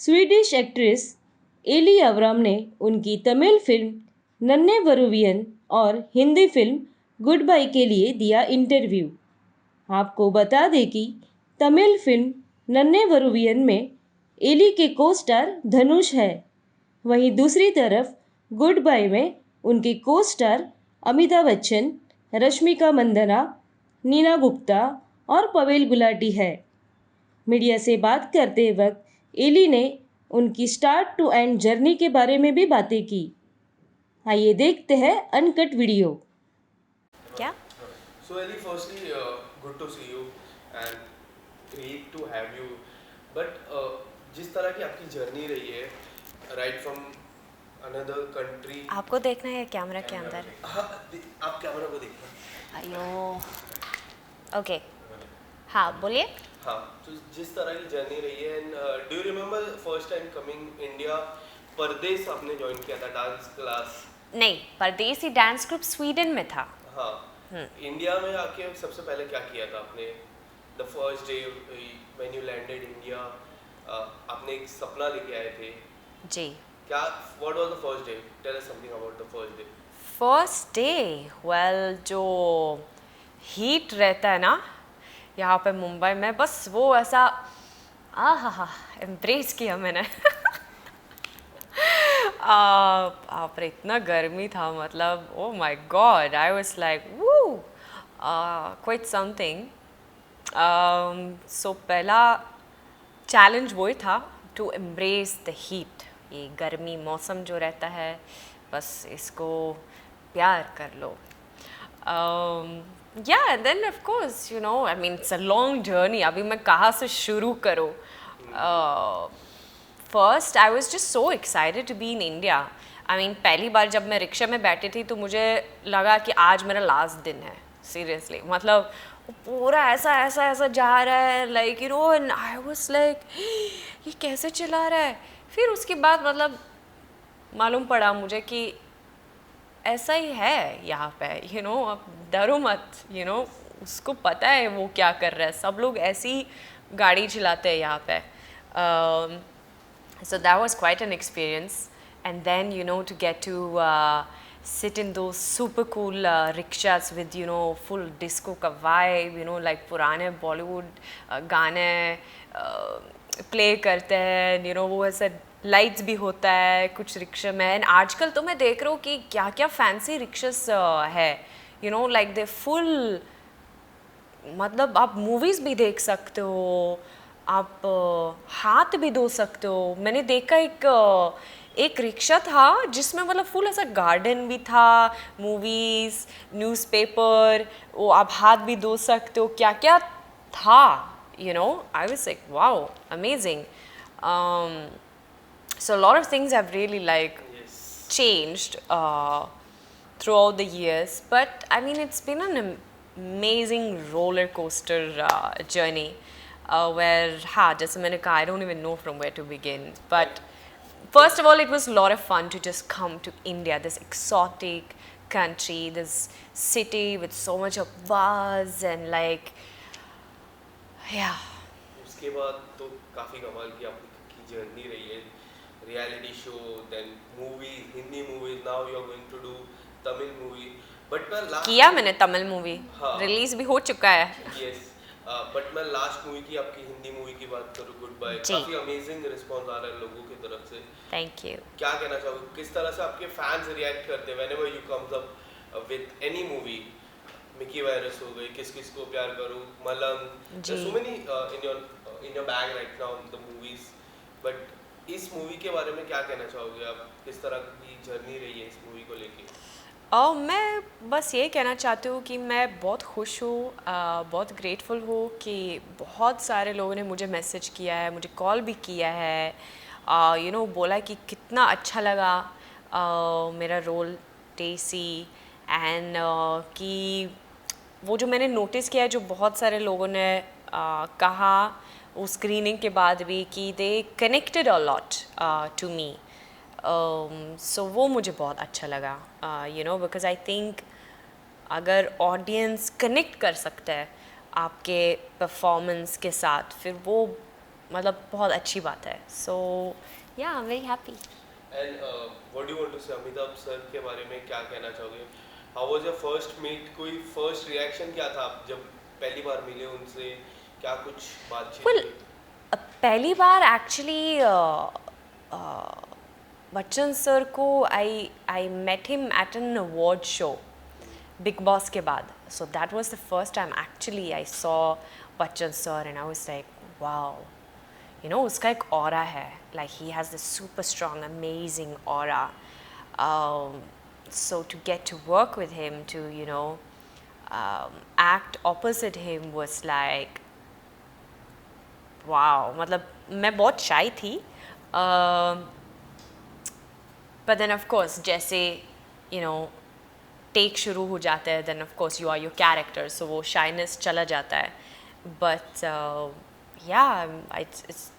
Swedish actress Elli Avram ने उनकी Tamil film नन्हे वरुवियन और हिंदी फिल्म गुड बाय के लिए दिया इंटरव्यू। आपको बता दें कि तमिल फिल्म नन्हे वरुवियन में एली के को स्टार धनुष है, वहीं दूसरी तरफ गुड बाय में उनके को स्टार अमिताभ बच्चन, रश्मिका मंदना, नीना गुप्ता और पवेल गुलाटी है। मीडिया से बात करते वक्त एली ने उनकी स्टार्ट टू एंड जर्नी के बारे में भी बातें की। आइए देखते हैं अनकट वीडियो। क्या? So Ellie, firstly, good to see you and great to have you. But जिस तरह की आपकी जर्नी रही है, right from another country. आपको देखना है कैमरा के अंदर? हाँ, आप कैमरा को देखना। अयो, ओके, हाँ बोलिए। हाँ, तो जिस तरह की जर्नी रही है, and do you remember first time coming India? परदेश आपने ज्वाइन किया था डांस क्लास? नहीं, परदेसी डांस ग्रुप स्वीडन में था। हाँ, इंडिया में आके सबसे पहले क्या किया था आपने? The first day when you landed India, आपने एक सपना लेके आए थे जी। क्या? What was the first day? Tell us something about the first day. First day, well, जो हीट रहता है ना यहाँ पे मुंबई में, बस वो ऐसा हा एम्ब्रेस किया मैंने। आप रे, इतना गर्मी था, मतलब oh my god, I was like woo, quite something. So पहला चैलेंज वही था टू एम्ब्रेस द हीट, ये गर्मी मौसम जो रहता है, बस इसको प्यार कर लो। Yeah, and then of course, you know, I mean, it's a long journey. अभी मैं कहाँ से शुरू करूँ? First, I was just so excited to be in India. I mean, पहली बार जब मैं रिक्शा में बैठी थी तो मुझे लगा कि आज मेरा लास्ट दिन है, seriously. मतलब पूरा ऐसा जा रहा है, like you know, and I was like, ये कैसे चला रहा है? फिर उसके बाद मतलब मालूम पड़ा मुझे कि ऐसा ही है यहाँ पे, you know, अब डरो मत, you know, उसको पता है वो क्या कर रहा है, सब लोग ऐसी गाड़ी चलाते हैं यहाँ पे। So that was quite an experience, and then you know, to get to sit in those super cool rickshaws with, you know, full disco ka vibe, you know, like पुराने Bollywood गाने प्ले करते हैं, you know, वो ऐसे lights भी होता है कुछ रिक्शा में। एंड आजकल तो मैं देख रहा हूँ कि क्या क्या फैंसी रिक्शस है, you know, like they full, मतलब आप मूवीज़ भी देख सकते हो, आप हाथ भी धो सकते हो। मैंने देखा एक रिक्शा था जिसमें मतलब फुल ऐसा गार्डन भी था, मूवीज़, न्यूज़पेपर, वो आप हाथ भी धो सकते हो, क्या क्या था, you know, I was like, wow, amazing. So a lot of things have really like changed throughout the years, but I mean, it's been an amazing roller coaster journey where, जैसे मैंने कहा, I don't even know from where to begin. But first of all, it was a lot of fun to just come to India, this exotic country, this city with so much of buzz and like, yeah. उसके बाद तो काफ़ी कमाल की आपकी journey रही है, reality show, then movies, Hindi movies, now you are going to do Tamil movie. But मैं लास्ट किया मैंने तमिल मूवी, रिलीज भी हो चुका है। यस, बट मैं लास्ट मूवी की, आपकी हिंदी मूवी की बात करूँ, गुड बाय, काफ़ी अमेजिंग रिस्पॉन्स आ रहा है लोगों की तरफ से। Thank you. क्या कहना चाहोगे, किस तरह से आपके फैंस रिएक्ट करते हैं whenever you comes up with any movie? Mickey virus हो गई, किस किस को प्यार करूं, मलंग, there's so many in your bag right now, the movies, but इस मूवी के बारे में क्या कहना चाहोगे आप? किस तरह की जर्नी रही है इस मूवी को लेके? मैं बस ये कहना चाहती हूँ कि मैं बहुत खुश हूँ, बहुत ग्रेटफुल हूँ कि बहुत सारे लोगों ने मुझे मैसेज किया है, मुझे कॉल भी किया है, यू नो, बोला कि कितना अच्छा लगा मेरा रोल डेसी, एंड कि वो जो मैंने नोटिस किया है, जो बहुत सारे लोगों ने कहा उस स्क्रीनिंग के बाद भी कि they connected a lot to me, so वो मुझे बहुत अच्छा लगा, you know, because I think अगर ऑडियंस कनेक्ट कर सकता है आपके परफॉर्मेंस के साथ, फिर वो मतलब बहुत अच्छी बात है. So yeah, I'm very happy. And what do you want to say Amitabh sir के बारे में क्या कहना चाहोगे? How was your first meet? कोई फर्स्ट रिएक्शन क्या था आप जब पहली बार मिले उनसे? क्या कुछ बातचीत Well, हुई? पहली बार एक्चुअली बच्चन सर को I met him at an award show Bigg Boss के बाद. So that was the first time actually I saw Bachchan sir and I was like wow, you know, उसका एक aura है, like he has this super strong amazing aura. So to get to work with him, to you know act opposite him was like wow. मतलब मैं बहुत shy थी, but then of course जैसे you know take शुरू हो जाता है, then of course you are your character, so वो shyness चला जाता है. But yeah, it's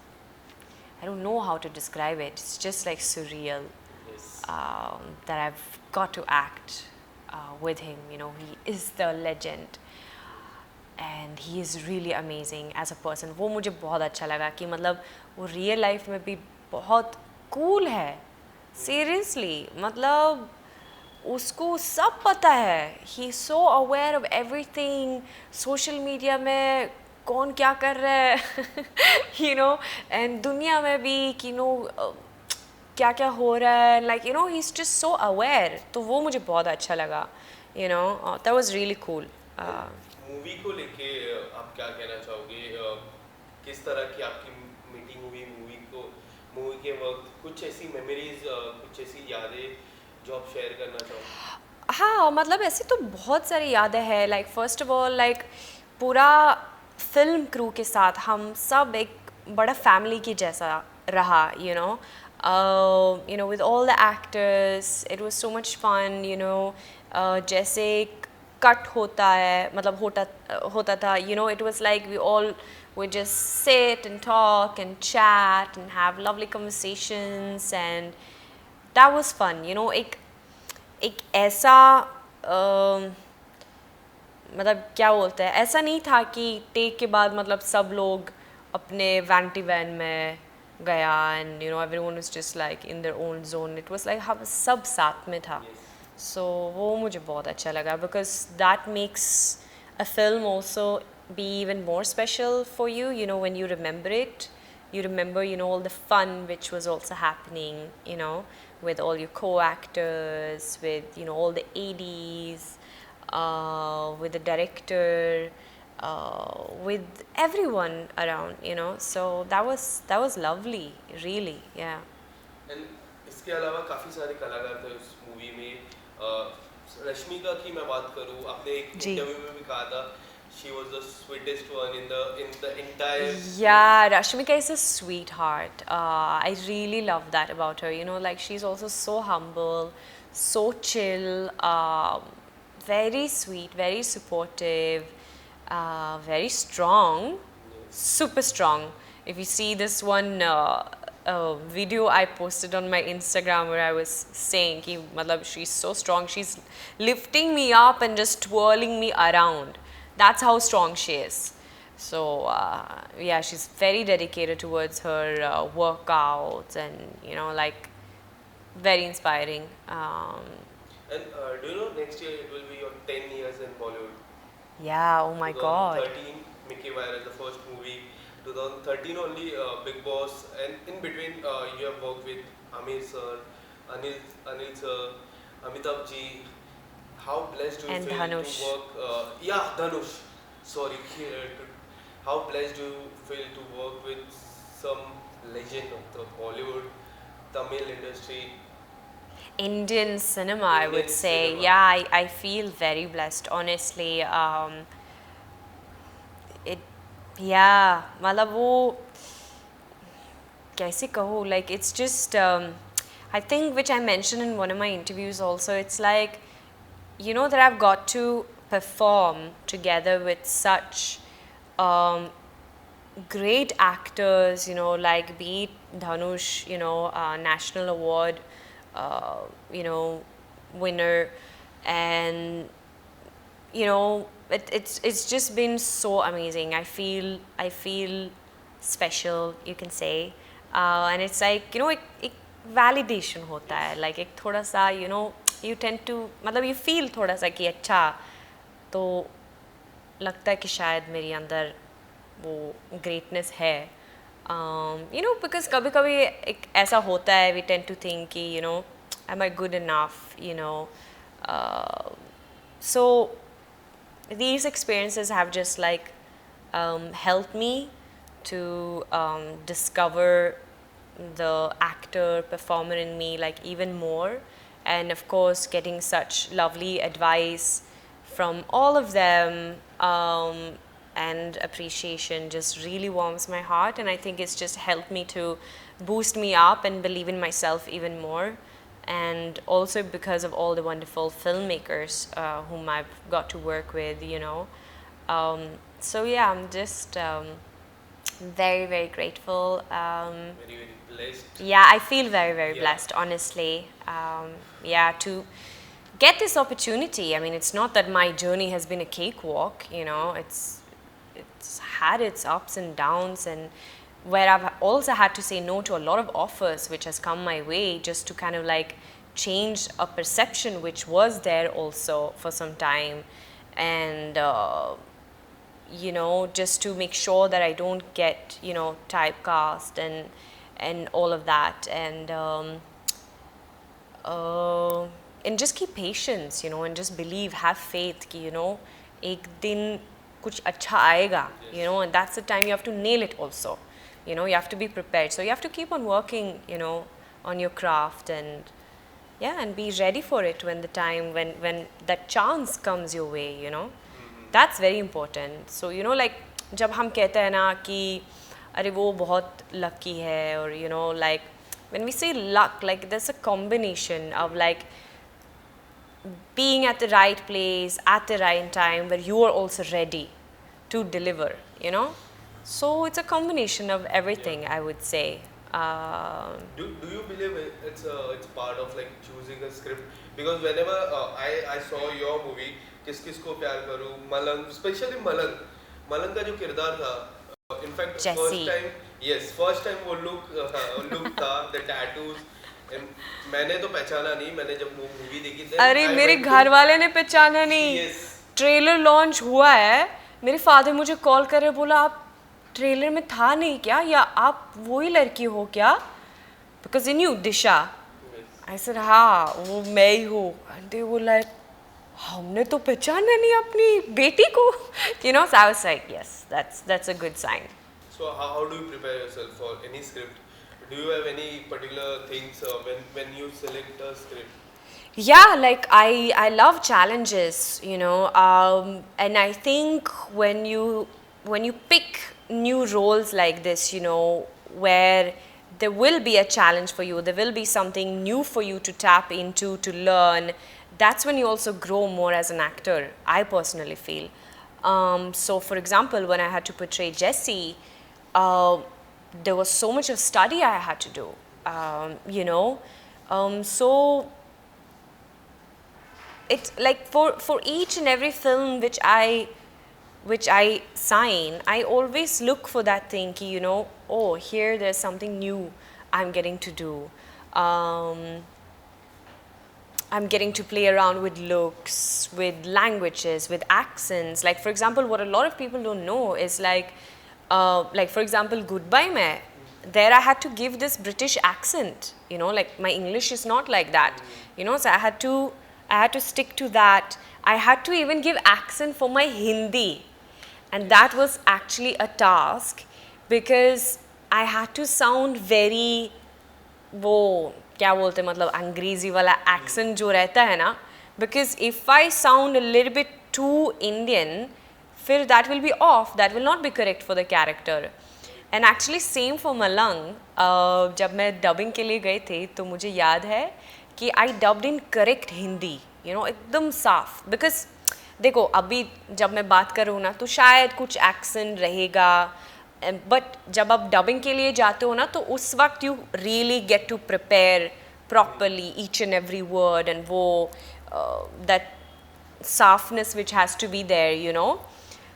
I don't know how to describe it. It's just like surreal Yes. that I've got to act with him. You know, he is the legend, and he is really amazing as a person. वो मुझे बहुत अच्छा लगा कि मतलब वो real life में भी बहुत cool है. Seriously, मतलब उसको सब पता है. He is so aware of everything. Social media में कौन क्या कर रहा है you know, and दुनिया में भी you know क्या क्या हो रहा है, like you know he's just so aware. तो वो मुझे बहुत अच्छा लगा, you know. That was really cool. Movie को लेके आप क्या कहना चाहोगे? किस तरह की आपकी मीटिंग हुई मूवी के वक्त? कुछ ऐसी मेमोरीज, कुछ ऐसी यादें जो आप शेयर करना चाहोगे? हाँ, मतलब ऐसे तो बहुत सारी यादें हैं. Like first of all like पूरा फिल्म क्रू के साथ हम सब एक बड़ा फैमिली की जैसा रहा, you know, with all the actors. It was so much fun, you know. जैसे कट होता है, मतलब होता था, you know, it was like we all would just sit and talk and chat and have lovely conversations, and that was fun, you know. एक ऐसा मतलब क्या बोलते हैं, ऐसा नहीं था कि टेक के बाद मतलब सब लोग अपने वैनिटी वैन में गया and you know everyone was just like in their own zone. It was like हम सब साथ में था. सो वो मुझे बहुत अच्छा लगा because that makes a film also be even more special for you, you know, when you remember it. You remember, you know, all the fun which was also happening, you know, with all your co-actors, with, you know, all the ADs, with the director, with everyone around, you know. So that was lovely, really, yeah. And इसके अलावा काफ़ी सारे कलाकार थे उस movie में. रश्मिका की मैं बात करूँ, आपने एक इंटरव्यू में भी कहा था she was the sweetest one in the entire. Yeah, Rashmika is a sweetheart. I really love that about her. You know, like she's also so humble, so chill, very sweet, very supportive, very strong, super strong. If you see this one video I posted on my Instagram where I was saying ki, matlab, she's so strong, she's lifting me up and just twirling me around. That's how strong she is. So yeah, she's very dedicated towards her workouts, and you know, like very inspiring. And do you know next year it will be your 10 years in Bollywood? Yeah, oh my god. 2013 Mickey Virus, the first movie. 2013 only Big Boss, and in between you have worked with Amir sir, Anil sir, Amitabh ji. How blessed do you And feel Dhanush. to work? Dhanush. Sorry. How blessed do you feel to work with some legend of the Bollywood, Tamil industry? Indian cinema, I would Indian say. cinema. Yeah, I feel very blessed, honestly. Yeah, मतलब वो कैसे कहूँ, like it's just I think, which I mentioned in one of my interviews also, it's like, you know, that I've got to perform together with such great actors, you know, like be it Dhanush, you know, national award, you know, winner, and you know, it's just been so amazing. I feel special, you can say. And it's like, you know, एक validation होता है, like एक थोड़ा सा, you know, you tend to, मतलब you feel थोड़ा सा कि अच्छा, तो लगता है कि शायद मेरे अंदर वो greatness है. You know, because कभी कभी एक ऐसा होता है, we tend to think कि, you know, am I good enough, you know. So these experiences have just like helped me to discover the actor performer in me like even more, and of course getting such lovely advice from all of them, and appreciation just really warms my heart, and I think it's just helped me to boost me up and believe in myself even more. And also because of all the wonderful filmmakers whom I've got to work with, you know. So yeah, I'm just very, very grateful. Very, very blessed. Yeah, I feel very, very blessed, honestly. Yeah, to get this opportunity. I mean, it's not that my journey has been a cakewalk, you know, it's had its ups and downs, and where I've also had to say no to a lot of offers which has come my way just to kind of like change a perception which was there also for some time, and you know, just to make sure that I don't get, you know, typecast and all of that, and just keep patience, you know, and just believe, have faith कि, you know, एक दिन कुछ अच्छा आएगा, you know, and that's the time you have to nail it also, you know, you have to be prepared, so you have to keep on working, you know, on your craft, and yeah, and be ready for it when the time, when that chance comes your way, you know. That's very important. So, you know, like जब हम कहते हैं ना कि अरे वो बहुत lucky है, or you know, like when we say luck, like there's a combination of like being at the right place at the right time where you are also ready to deliver, you know. So it's a combination of everything, I would say. Do you believe it's part of like choosing a script? Because whenever I saw your movie किस किस को प्यार करूं, मलंग, specially मलंग का जो किरदार था, in fact first time वो लुक था, द टैटूज, मैंने तो पहचाना नहीं, मैंने जब वो मूवी देखी थी, अरे मेरे घर वाले ने पहचाना नहीं. ट्रेलर लॉन्च हुआ है, मेरे फादर मुझे कॉल कर रहे, बोला आप ट्रेलर में था नहीं क्या, या आप वही लड़की हो क्या, because in you Disha. I said हाँ वो मैं ही हूँ. दे वो लाइक हमने तो पहचाना नहीं अपनी बेटी को, you know. So I was like, yes, that's a good sign. So how do you prepare yourself for any script? Do you have any particular things when you select a script? Yeah, like I love challenges, you know, and I think when you pick new roles like this, you know, where there will be a challenge for you, there will be something new for you to tap into, to learn. That's when you also grow more as an actor, I personally feel. So for example, when I had to portray Jessie, there was so much of study I had to do, you know. So it's like for each and every film which I sign, I always look for that thing, you know, oh, here there's something new I'm getting to do. I'm getting to play around with looks, with languages, with accents. Like for example, what a lot of people don't know is like for example, Goodbye Mein, there I had to give this British accent, you know, like my English is not like that, you know, so I had to stick to that. I had to even give accent for my Hindi, and that was actually a task because I had to sound very वो क्या बोलते हैं, मतलब अंग्रेजी वाला accent जो रहता है ना, because if I sound a little bit too Indian, फिर that will be off, that will not be correct for the character. And actually same for Malang, जब मैं dubbing के लिए गई थी तो मुझे याद है कि I dubbed in correct Hindi, you know, एकदम साफ, because देखो अभी जब मैं बात कर रही हूँ ना तो शायद कुछ accent रहेगा, बट जब आप डबिंग के लिए जाते हो ना तो उस वक्त you really get to prepare properly each and every word, and वो दैट साफनेस which has to be there, you know.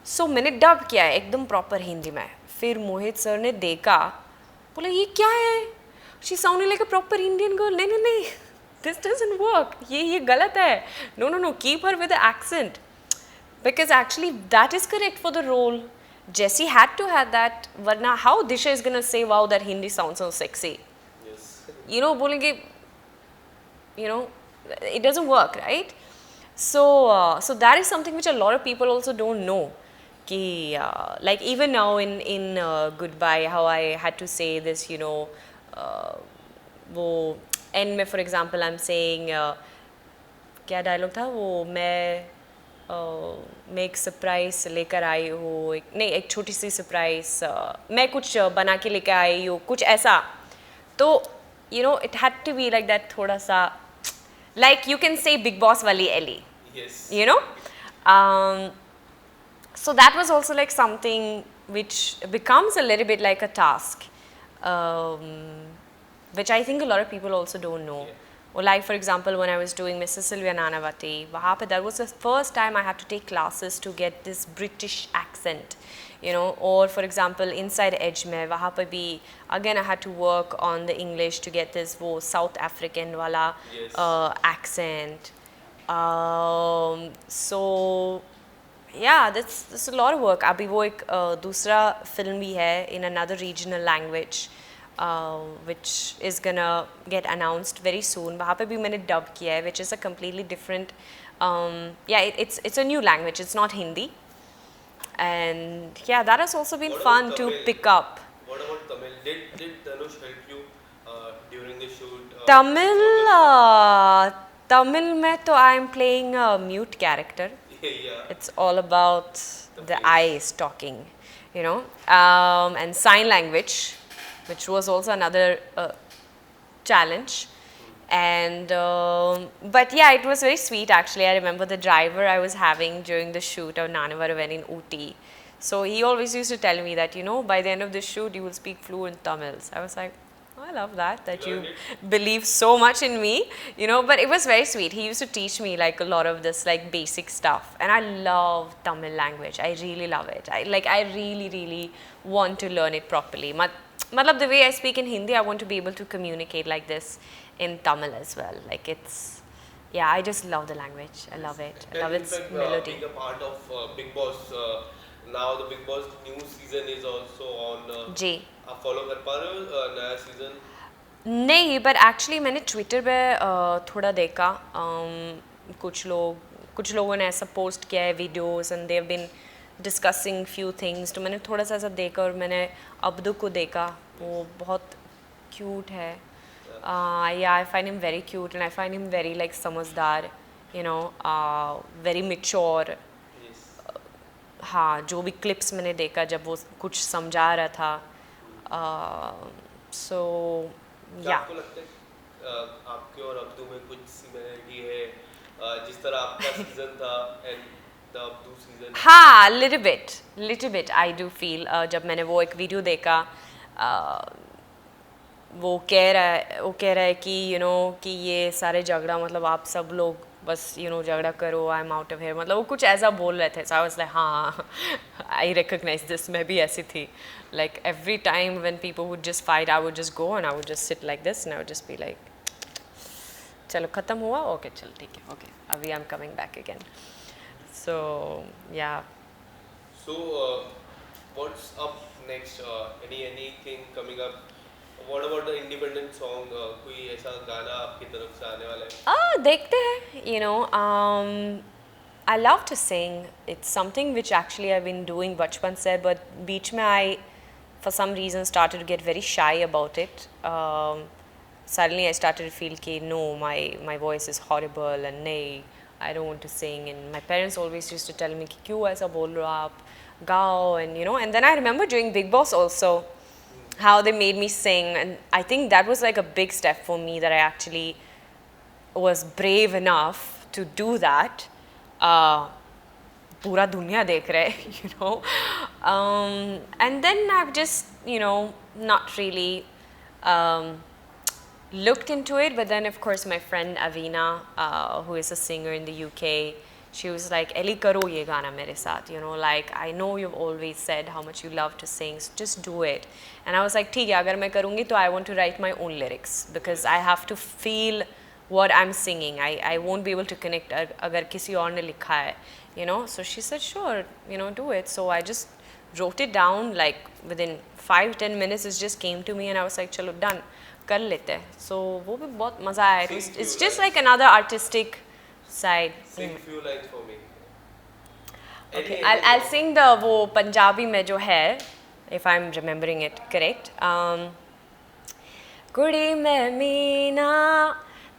So मैंने डब किया है एकदम प्रॉपर हिंदी में. फिर मोहित सर ने देखा, बोला ये क्या है, she sounded like a proper Indian girl. नहीं नहीं नहीं, this doesn't work, ये गलत है, no, keep her with the accent, because actually that is correct for the role. Jessie had to have that, वरना how Disha is gonna say wow that Hindi sounds so sexy, you know, बोलेंगे, you know, it doesn't work, right? So that is something which a lot of people also don't know. Ki, like even now in Goodbye, how I had to say this, you know, वो end में for example I'm saying क्या dialogue था वो, मैं एक surprise लेकर आई हूँ, नहीं एक छोटी सी सरप्राइज, मैं कुछ बना के लेकर आई हूँ, कुछ ऐसा. तो you know it had to be like that, थोड़ा सा like you can say Big Boss वाली Elli, you know. So that was also like something which becomes a little bit like a task, which I think a lot of people also don't know. Or like for example when I was doing Mrs. Sylvia Nanavati, वहाँ पे that was the first time I had to take classes to get this British accent, you know. Or for example inside Edge में वहाँ पे भी again I had to work on the English to get this वो South African वाला accent. So yeah, that's a lot of work. अभी वो एक दूसरा film भी है in another regional language, which is gonna get announced very soon. वहाँ पे भी मैंने dub किया है, which is a completely different, yeah, it's a new language. It's not Hindi, and yeah, that has also been fun to pick up. What about Tamil? Did Dhanush help you during the shoot? Tamil में तो I am playing a mute character. Yeah. It's all about the eyes talking, you know, and sign language, which was also another challenge. And but yeah, it was very sweet actually. I remember the driver I was having during the shoot of Naane Varuvean in Ooty. So he always used to tell me that, you know, by the end of the shoot you will speak fluent Tamil. So I was like, oh, I love that you believe so much in me, you know. But it was very sweet. He used to teach me like a lot of this like basic stuff, and I love Tamil language. I really love it. I really want to learn it properly. Matlab the way I speak in Hindi, I want to be able to communicate like this in Tamil as well. Like it's, yeah, I just love the language. I love it. I love in its fact, melody. being a part of Big Boss, now the Big Boss new season is also on. जी. आप follow कर पा रहे हो नया season? नहीं, but actually मैंने Twitter पे थोड़ा देखा, कुछ लोगों ने ऐसा पोस्ट किया है videos, and they have been discussing few things. तो मैंने थोड़ा सा ऐसा देखा, और मैंने अब्दू को देखा, वो बहुत क्यूट है. Yeah, I find him very cute, and I find him very like समझदार, you know, very mature. हाँ, जो भी क्लिप्स मैंने देखा जब वो कुछ समझा रहा था, so yeah. आपको लगता है आपके और अब्दू में कुछ सिमिलरिटी है जिस तरह आपका सीजन था एंड द अब्दू सीजन? हाँ, little bit I do feel. जब मैंने वो एक वीडियो देखा, वो कह रहा है कि you know कि ये सारे झगड़ा मतलब आप सब लोग बस you know झगड़ा करो, I am out of here, मतलब वो कुछ ऐसा बोल रहे थे. So I was like, हाँ, I recognize this. मैं भी ऐसी थी. Like every time when people would just fight, I would just go and I would just sit like this and I would just be like, चलो खत्म हुआ, okay चल ठीक है, okay अभी I'm coming back again. So yeah. So what's up next? Anything coming up? What about the independent song? कोई ऐसा गाना आपकी तरफ से आने वाला है? देखते हैं. You know, I love to sing. It's something which actually I've been doing बचपन से, but बीच में I for some reason started to get very shy about it. Suddenly I started to feel कि no, my voice is horrible and nay, I don't want to sing. And my parents always used to tell me कि क्यों ऐसा बोल रहे हो आप, गाओ, and you know. And then I remember during Big Boss also, how they made me sing, and I think that was like a big step for me, that I actually was brave enough to do that. पूरा दुनिया देख रहा है, you know. And then I've just, you know, not really looked into it. But then of course my friend Avina, who is a singer in the UK, she was like, Elli, karo ye gana mere saath, you know, like, I know you've always said how much you love to sing, so just do it. And I was like, theek hai, agar main karungi to I want to write my own lyrics, because I have to feel what I'm singing. I won't be able to connect agar kisi aur ne likha hai, you know. So she said, sure, you know, do it. So I just wrote it down, like within 5-10 minutes it just came to me, and I was like, chalo, done, kar lete. So wo bhi bahut maza aaya. It's just like another artistic side. Sing few lines for me. Okay, I'll sing the वो पंजाबी में जो है, if I'm remembering it correct. कुड़ी में मीना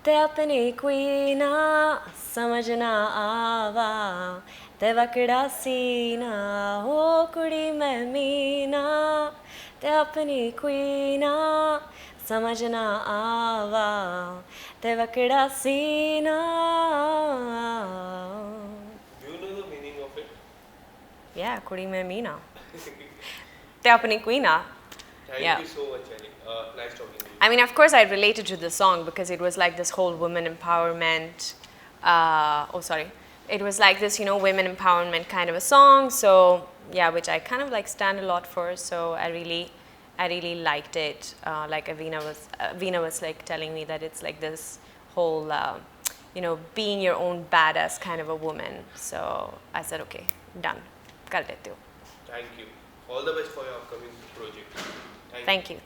ते अपनी क्वीना समझ ना आवा ते वकड़ा सीना हो कुड़ी में मीना ते अपनी क्वीना समझ ना आवा ते वकड़ा सीना. Do you know the meaning of it? Yeah, kudi mein meena. Te apni queena. Thank you so much, Elli. Nice talking to you. I mean, of course, I related to the song because it was like this whole women empowerment. It was like this, you know, women empowerment kind of a song. So yeah, which I kind of like stand a lot for. So I really liked it. Like Veena was like telling me that it's like this whole, you know, being your own badass kind of a woman. So I said, okay, done. Kar leti hu. Thank you. All the best for your upcoming project. Thank you.